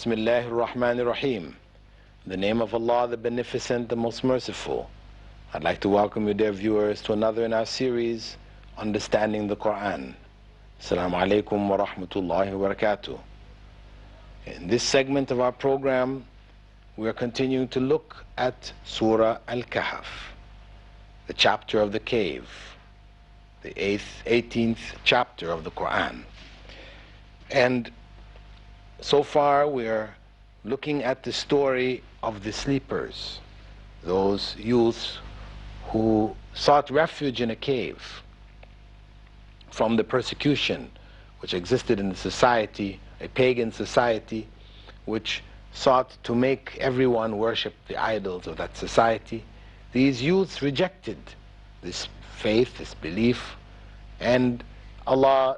Bismillahir Rahmanir Rahim. In the name of Allah, the Beneficent, the Most Merciful. I'd like to welcome you, dear viewers, to another in our series, Understanding the Qur'an. Assalamu alaikum wa rahmatullahi wa barakatuh. In this segment of our program, we are continuing to look at Surah Al Kahf, the chapter of the cave, the 18th chapter of the Qur'an. And so far we are looking at the story of the sleepers, those youths who sought refuge in a cave from the persecution which existed in the society, a pagan society which sought to make everyone worship the idols of that society. These youths rejected this faith, this belief, and Allah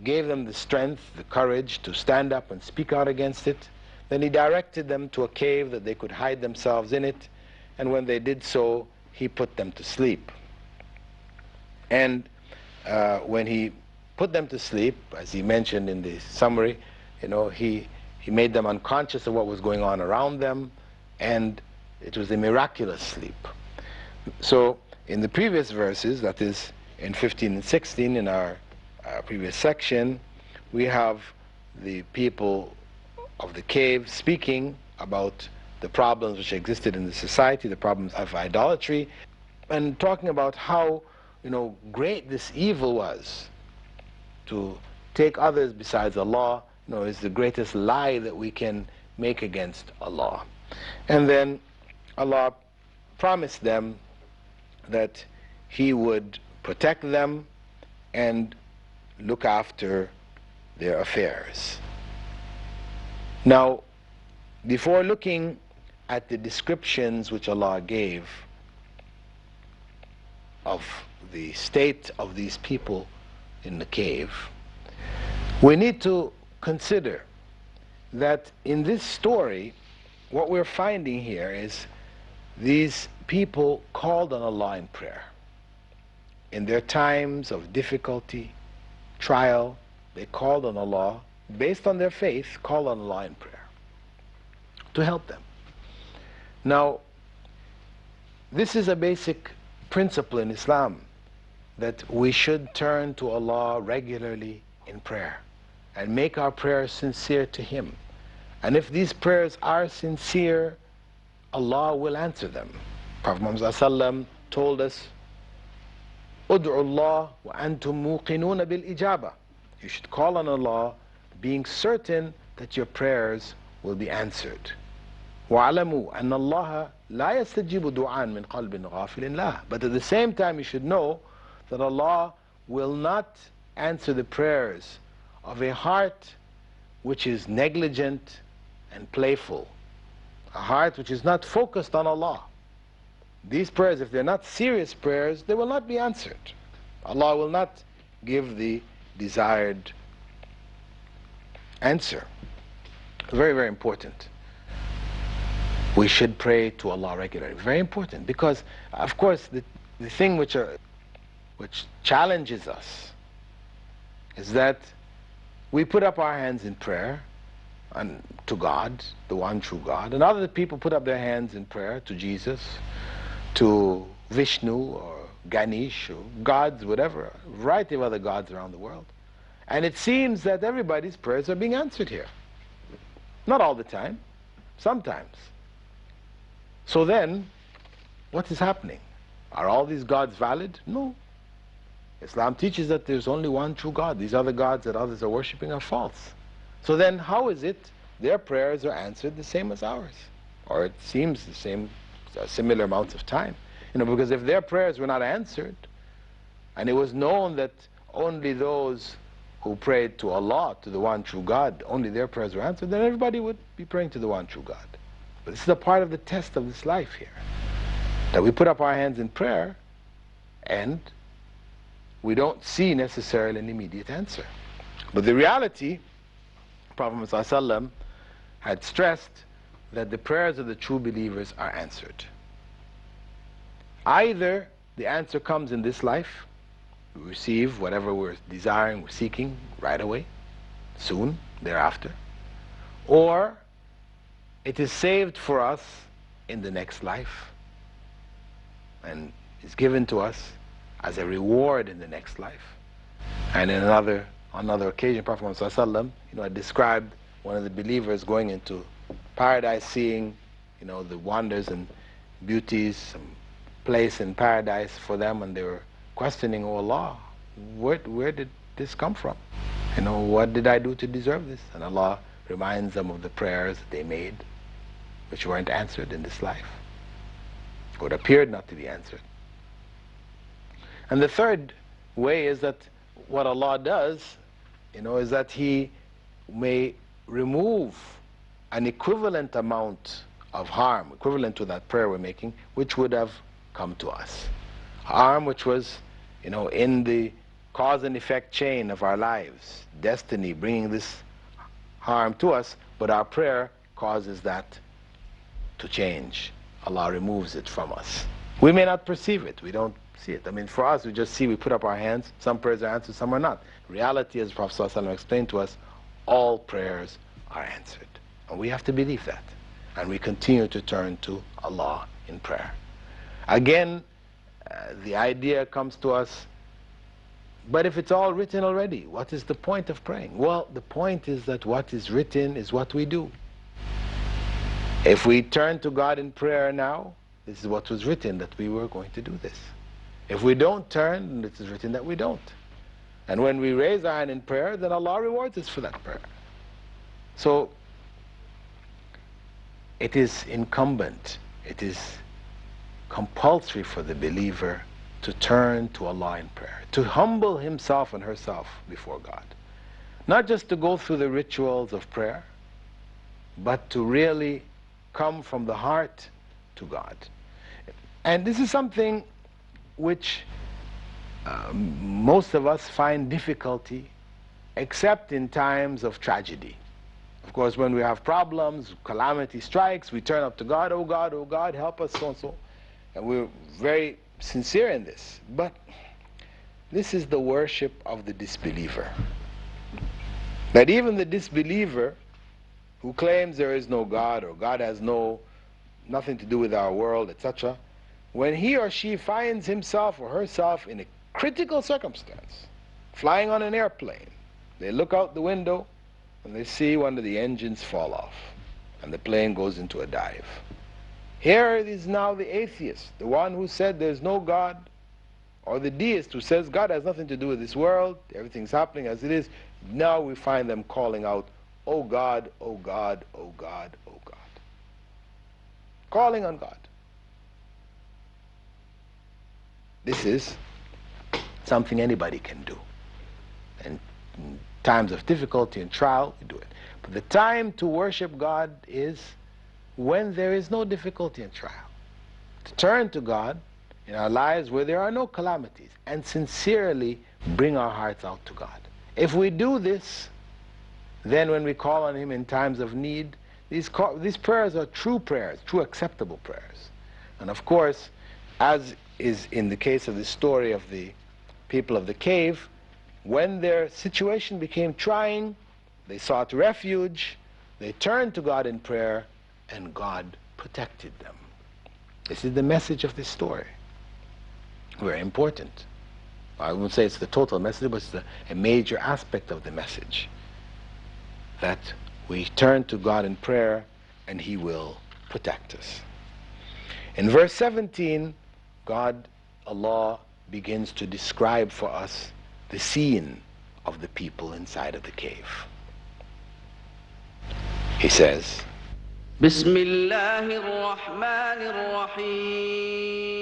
gave them the strength, the courage to stand up and speak out against it. Then He directed them to a cave that they could hide themselves in it, and when they did so, He put them to sleep. And when He put them to sleep, as He mentioned in the summary, He made them unconscious of what was going on around them, and it was a miraculous sleep. So in the previous verses, that is in 15 and 16 in our previous section, we have the people of the cave speaking about the problems which existed in the society, the problems of idolatry, and talking about how great this evil was. To take others besides Allah is the greatest lie that we can make against Allah. And then Allah promised them that He would protect them and look after their affairs. Now, before looking at the descriptions which Allah gave of the state of these people in the cave, we need to consider that in this story, what we're finding here is these people called on Allah in prayer. In their times of difficulty, trial, they called on Allah, based on their faith, called on Allah in prayer to help them. Now, this is a basic principle in Islam, that we should turn to Allah regularly in prayer and make our prayers sincere to Him. And if these prayers are sincere, Allah will answer them. Prophet Muhammad ﷺ told us, "Ud'u Allah wa antum muqinuna bil ijaba." You should call on Allah being certain that your prayers will be answered. وَعَلَمُوا أَنَّ اللَّهَ لَا يَسْتَجِيبُ دُعَاءً مِنْ قَلْبٍ غَافِلٍ لَهُ. But at the same time, you should know that Allah will not answer the prayers of a heart which is negligent and playful, a heart which is not focused on Allah. These prayers, if they're not serious prayers, they will not be answered. Allah will not give the desired answer. Very, very important. We should pray to Allah regularly. Very important, because of course the thing which challenges us is that we put up our hands in prayer and to God, the one true God, and other people put up their hands in prayer to Jesus, to Vishnu or Ganesh or gods, whatever, a variety of other gods around the world. And it seems that everybody's prayers are being answered here. Not all the time, sometimes. So then, what is happening? Are all these gods valid? No. Islam teaches that there's only one true God. These other gods that others are worshipping are false. So then how is it their prayers are answered the same as ours? Or it seems the same, similar amounts of time. Because if their prayers were not answered, and it was known that only those who prayed to Allah, to the one true God, only their prayers were answered, then everybody would be praying to the one true God. But this is a part of the test of this life here, that we put up our hands in prayer and we don't see necessarily an immediate answer. But the reality, Prophet ﷺ had stressed that the prayers of the true believers are answered. Either the answer comes in this life, we receive whatever we're desiring, we're seeking right away, soon thereafter, or it is saved for us in the next life and is given to us as a reward in the next life. And in another occasion, Prophet Muhammad ﷺ, had described one of the believers going into paradise, seeing, the wonders and beauties, some place in paradise for them, and they were questioning, "Oh Allah, where did this come from? What did I do to deserve this?" And Allah reminds them of the prayers that they made, which weren't answered in this life, or appeared not to be answered. And the third way is that what Allah does, is that He may remove an equivalent amount of harm, equivalent to that prayer we're making, which would have come to us. Harm which was, in the cause and effect chain of our lives, destiny bringing this harm to us, but our prayer causes that to change. Allah removes it from us. We may not perceive it, we don't see it. For us, we just see, we put up our hands, some prayers are answered, some are not. Reality, as Prophet ﷺ explained to us, all prayers are answered. And we have to believe that. And we continue to turn to Allah in prayer. Again, the idea comes to us, but if it's all written already, what is the point of praying? Well, the point is that what is written is what we do. If we turn to God in prayer now, this is what was written, that we were going to do this. If we don't turn, it is written that we don't. And when we raise our hand in prayer, then Allah rewards us for that prayer. So it is incumbent, it is compulsory for the believer to turn to Allah in prayer, to humble himself and herself before God. Not just to go through the rituals of prayer, but to really come from the heart to God. And this is something which most of us find difficulty, except in times of tragedy. Of course, when we have problems, calamity strikes, we turn up to God, "Oh God, help us," so and so. And we're very sincere in this. But this is the worship of the disbeliever. That even the disbeliever who claims there is no God, or God has nothing to do with our world, etc., when he or she finds himself or herself in a critical circumstance, flying on an airplane, they look out the window and they see one of the engines fall off and the plane goes into a dive. Here is now the atheist, the one who said there's no God, or the deist who says God has nothing to do with this world, everything's happening as it is. Now we find them calling out, "Oh God, oh God, oh God, oh God." Calling on God. This is something anybody can do. And in times of difficulty and trial, we do it. But the time to worship God is when there is no difficulty and trial. To turn to God in our lives where there are no calamities and sincerely bring our hearts out to God. If we do this, then when we call on Him in times of need, these prayers are true prayers, true acceptable prayers. And of course, as is in the case of the story of the people of the cave, when their situation became trying, they sought refuge, they turned to God in prayer, and God protected them. This is the message of this story. Very important. I wouldn't say it's the total message, but it's a major aspect of the message. That we turn to God in prayer and He will protect us. In verse 17, Allah begins to describe for us the scene of the people inside of the cave. He says, بسم الله الرحمن الرحيم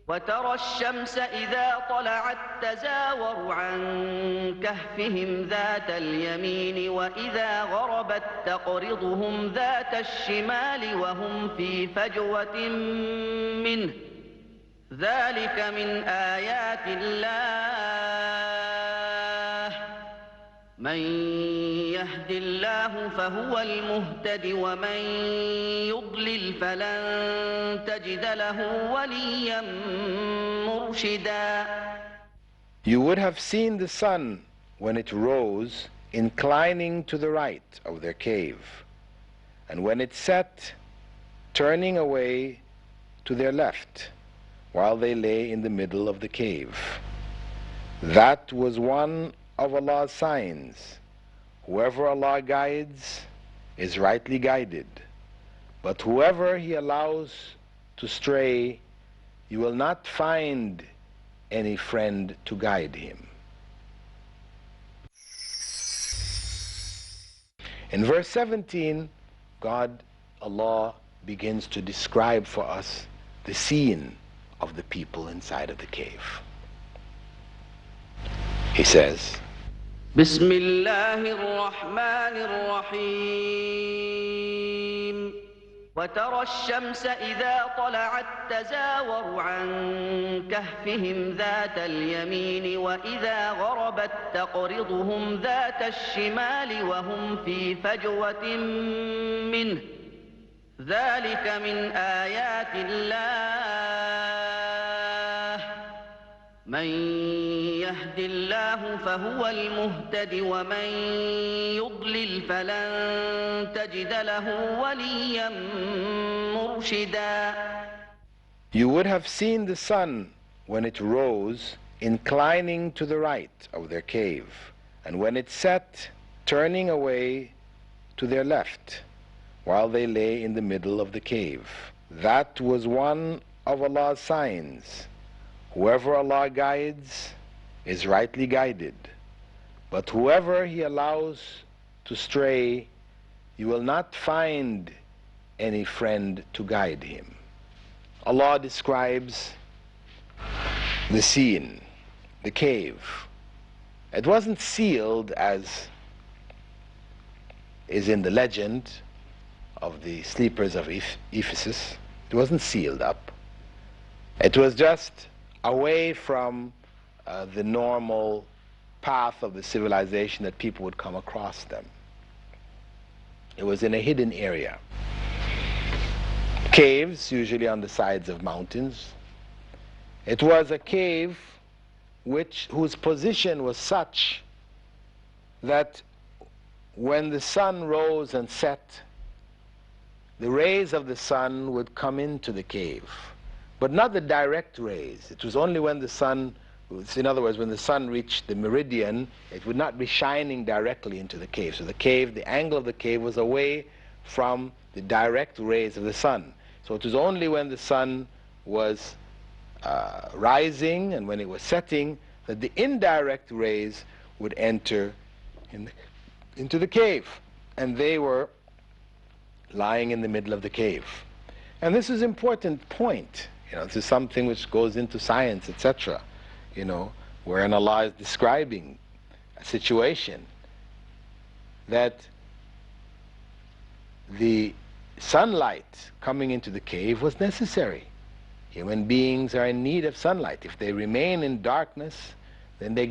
وترى الشمس إذا طلعت تزاور عن كهفهم ذات اليمين وإذا غربت تقرضهم ذات الشمال وهم في فجوة منه ذلك من آيات الله من يهد الله فهو المهتد ومن يضلل فلن تجد له وليا مرشدا. You would have seen the sun when it rose inclining to the right of their cave, and when it set, turning away to their left, while they lay in the middle of the cave. That was one of Allah's signs. Whoever Allah guides is rightly guided, but whoever He allows to stray, you will not find any friend to guide him. In verse 17, Allah begins to describe for us the scene of the people inside of the cave. He says, بسم الله الرحمن الرحيم وترى الشمس إذا طلعت تزاور عن كهفهم ذات اليمين وإذا غربت تقرضهم ذات الشمال وهم في فجوة منه ذلك من آيات الله من يهد الله فهو المهتد ومن يضلل فلن تجد له وليا مرشدا. You would have seen the sun when it rose inclining to the right of their cave, and when it set, turning away to their left, while they lay in the middle of the cave. That was one of Allah's signs. Whoever Allah guides is rightly guided, but whoever He allows to stray, you will not find any friend to guide him. Allah describes the scene, the cave. It wasn't sealed as is in the legend of the sleepers of Ephesus. It wasn't sealed up. It was just away from the normal path of the civilization that people would come across them. It was in a hidden area. Caves, usually on the sides of mountains. It was a cave whose position was such that when the sun rose and set, the rays of the sun would come into the cave, but not the direct rays. It was only when the sun, in other words, when the sun reached the meridian, it would not be shining directly into the cave. So the cave, the angle of the cave was away from the direct rays of the sun. So it was only when the sun was rising and when it was setting that the indirect rays would enter into the cave. And they were lying in the middle of the cave. And this is an important point. This is something which goes into science, etc. Wherein Allah is describing a situation that the sunlight coming into the cave was necessary. Human beings are in need of sunlight. If they remain in darkness, then they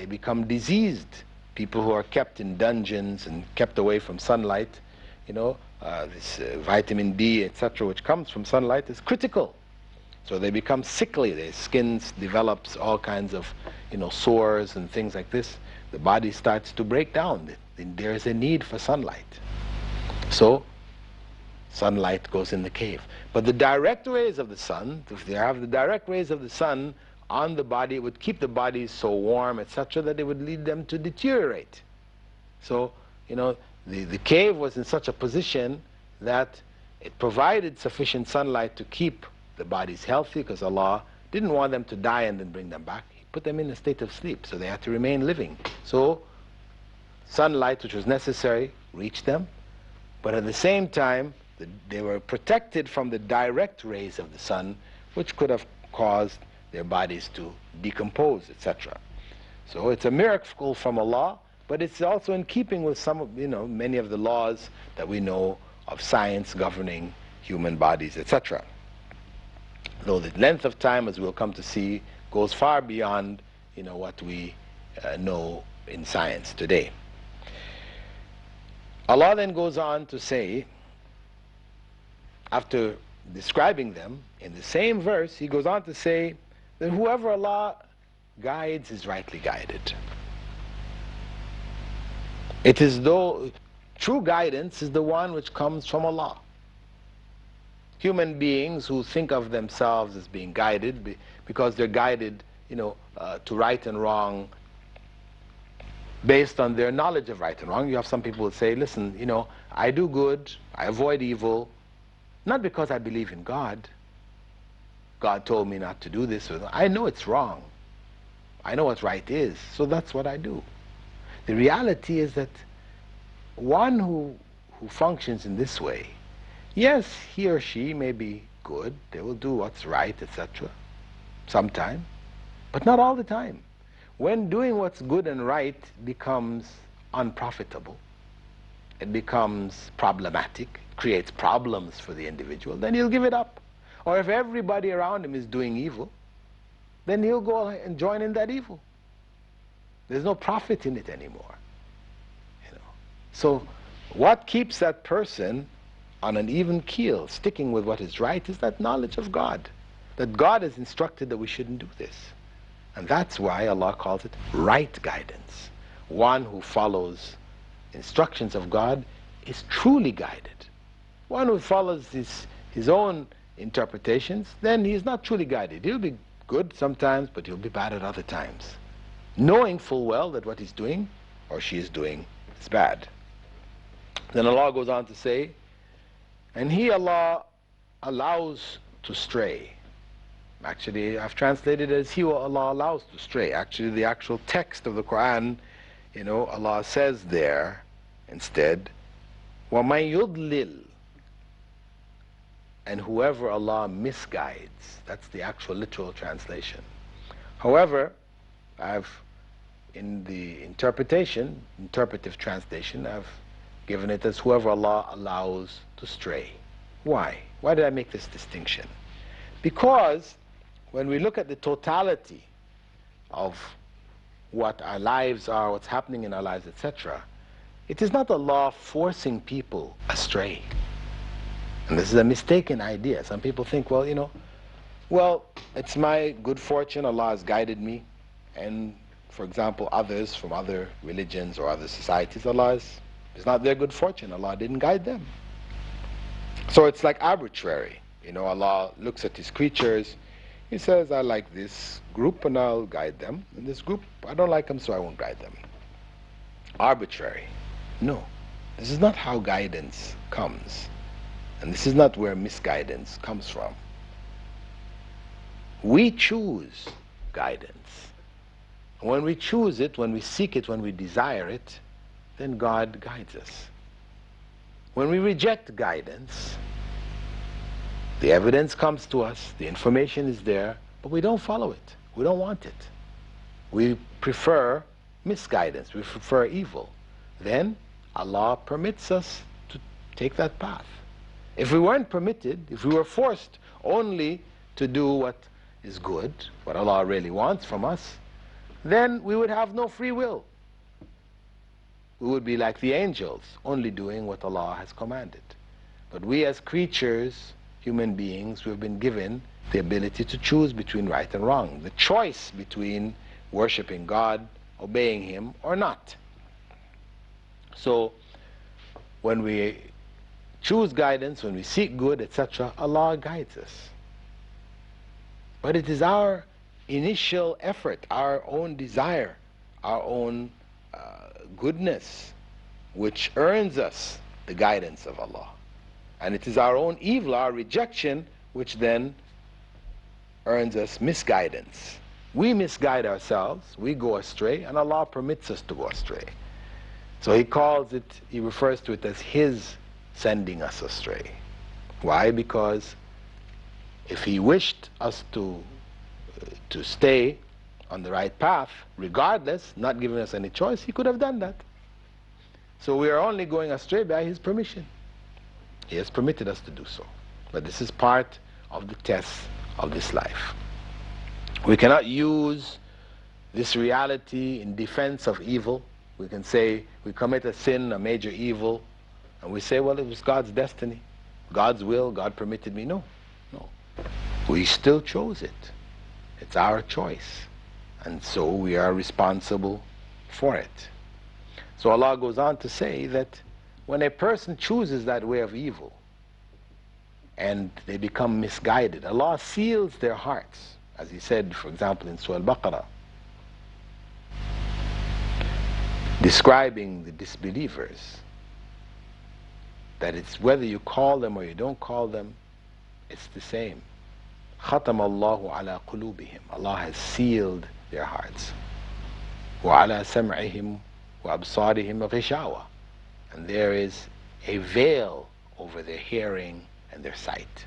become diseased. People who are kept in dungeons and kept away from sunlight, this vitamin D, etc., which comes from sunlight, is critical. So they become sickly. Their skin develops all kinds of, sores and things like this. The body starts to break down. There is a need for sunlight. So sunlight goes in the cave. But the direct rays of the sun, if they have the direct rays of the sun on the body, it would keep the body so warm, etc., that it would lead them to deteriorate. So, the cave was in such a position that it provided sufficient sunlight to keep the bodies healthy, because Allah didn't want them to die and then bring them back. He put them in a state of sleep, so they had to remain living. So sunlight, which was necessary, reached them, but at the same time they were protected from the direct rays of the sun, which could have caused their bodies to decompose, etc. So it's a miracle from Allah, but it's also in keeping with some of, many of the laws that we know of science governing human bodies, etc. Though the length of time, as we'll come to see, goes far beyond, what we know in science today. Allah then goes on to say, after describing them, in the same verse, He goes on to say that whoever Allah guides is rightly guided. It is though true guidance is the one which comes from Allah. Human beings who think of themselves as being guided because they're guided, to right and wrong based on their knowledge of right and wrong. You have some people who say, listen, I do good, I avoid evil, not because I believe in God. God told me not to do this. I know it's wrong. I know what right is, so that's what I do. The reality is that one who functions in this way, yes, he or she may be good, they will do what's right, etc. sometime, but not all the time. When doing what's good and right becomes unprofitable, it becomes problematic, creates problems for the individual, then he'll give it up. Or if everybody around him is doing evil, then he'll go and join in that evil. There's no profit in it anymore. So what keeps that person on an even keel, sticking with what is right, is that knowledge of God. That God has instructed that we shouldn't do this. And that's why Allah calls it right guidance. One who follows instructions of God is truly guided. One who follows his own interpretations, then he is not truly guided. He'll be good sometimes, but he'll be bad at other times, knowing full well that what he's doing or she is doing is bad. Then Allah goes on to say, and He, Allah, allows to stray. Actually, I've translated it as He, Allah, allows to stray. Actually, the actual text of the Qur'an, Allah says there instead, وَمَن يُضْلِلْ, and whoever Allah misguides. That's the actual literal translation. However, in the interpretive translation, I've given it as whoever Allah allows to stray. Why? Why did I make this distinction? Because when we look at the totality of what our lives are, what's happening in our lives, etc., it is not Allah forcing people astray. And this is a mistaken idea. Some people think, well, it's my good fortune, Allah has guided me, and for example, others from other religions or other societies, it's not their good fortune, Allah didn't guide them. So it's like arbitrary. Allah looks at His creatures, He says, I like this group and I'll guide them, and this group, I don't like them, so I won't guide them. Arbitrary. No, this is not how guidance comes, and this is not where misguidance comes from. We choose guidance. When we choose it, when we seek it, when we desire it, then God guides us. When we reject guidance, the evidence comes to us, the information is there, but we don't follow it. We don't want it. We prefer misguidance. We prefer evil. Then Allah permits us to take that path. If we weren't permitted, if we were forced only to do what is good, what Allah really wants from us, then we would have no free will. We would be like the angels, only doing what Allah has commanded. But we as creatures, human beings, we've been given the ability to choose between right and wrong, the choice between worshipping God, obeying Him, or not. So when we choose guidance, when we seek good, etc., Allah guides us. But it is our initial effort, our own desire, our own goodness, which earns us the guidance of Allah. And it is our own evil, our rejection, which then earns us misguidance. We misguide ourselves, we go astray, and Allah permits us to go astray. So He refers to it as His sending us astray. Why? Because if He wished us to stay on the right path, regardless, not giving us any choice, He could have done that. So we are only going astray by His permission. He has permitted us to do so. But this is part of the test of this life. We cannot use this reality in defense of evil. We can say we commit a sin, a major evil, and we say, well, it was God's destiny, God's will, God permitted me. No. We still chose it. It's our choice. And so we are responsible for it. So Allah goes on to say that when a person chooses that way of evil and they become misguided, Allah seals their hearts, as He said, for example, in Surah Al describing the disbelievers, that it's whether you call them or you don't call them, it's the same. ختم الله على قلوبهم. Allah has sealed their hearts. وعلى سمعهم وأبصارهم غشاوة. And there is a veil over their hearing and their sight.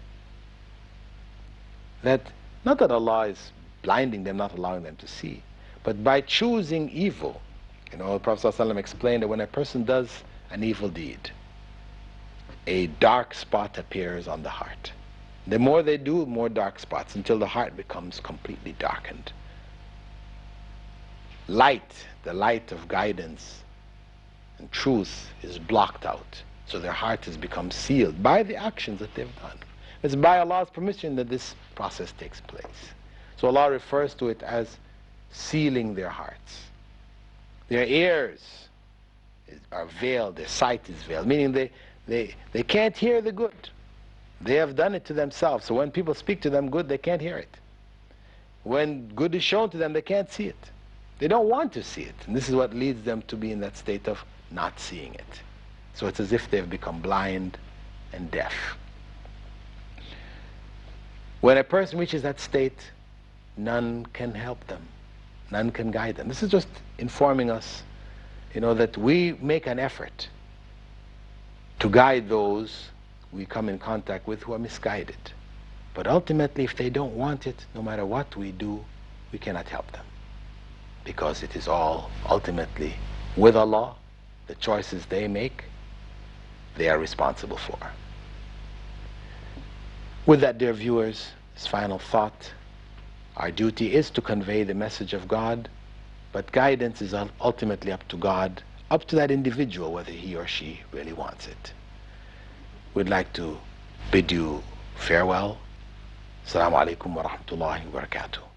That, not that Allah is blinding them, not allowing them to see, but by choosing evil. You know, the Prophet ﷺ explained that when a person does an evil deed, a dark spot appears on the heart. The more they do, more dark spots, until the heart becomes completely darkened. Light, the light of guidance and truth, is blocked out. So their heart has become sealed by the actions that they've done. It's by Allah's permission that this process takes place. So Allah refers to it as sealing their hearts. Their ears are veiled, their sight is veiled, meaning they can't hear the good. They have done it to themselves. So when people speak to them good, they can't hear it. When good is shown to them, they can't see it. They don't want to see it. And this is what leads them to be in that state of not seeing it. So it's as if they've become blind and deaf. When a person reaches that state, none can help them. None can guide them. This is just informing us, you know, that we make an effort to guide those we come in contact with who are misguided. But ultimately, if they don't want it, no matter what we do, we cannot help them. Because it is all ultimately with Allah. The choices they make, they are responsible for. With that, dear viewers, this final thought, our duty is to convey the message of God, but guidance is ultimately up to God, up to that individual, whether he or she really wants it. We'd like to bid you farewell. Assalamu alaikum wa rahmatullahi wa barakatuh.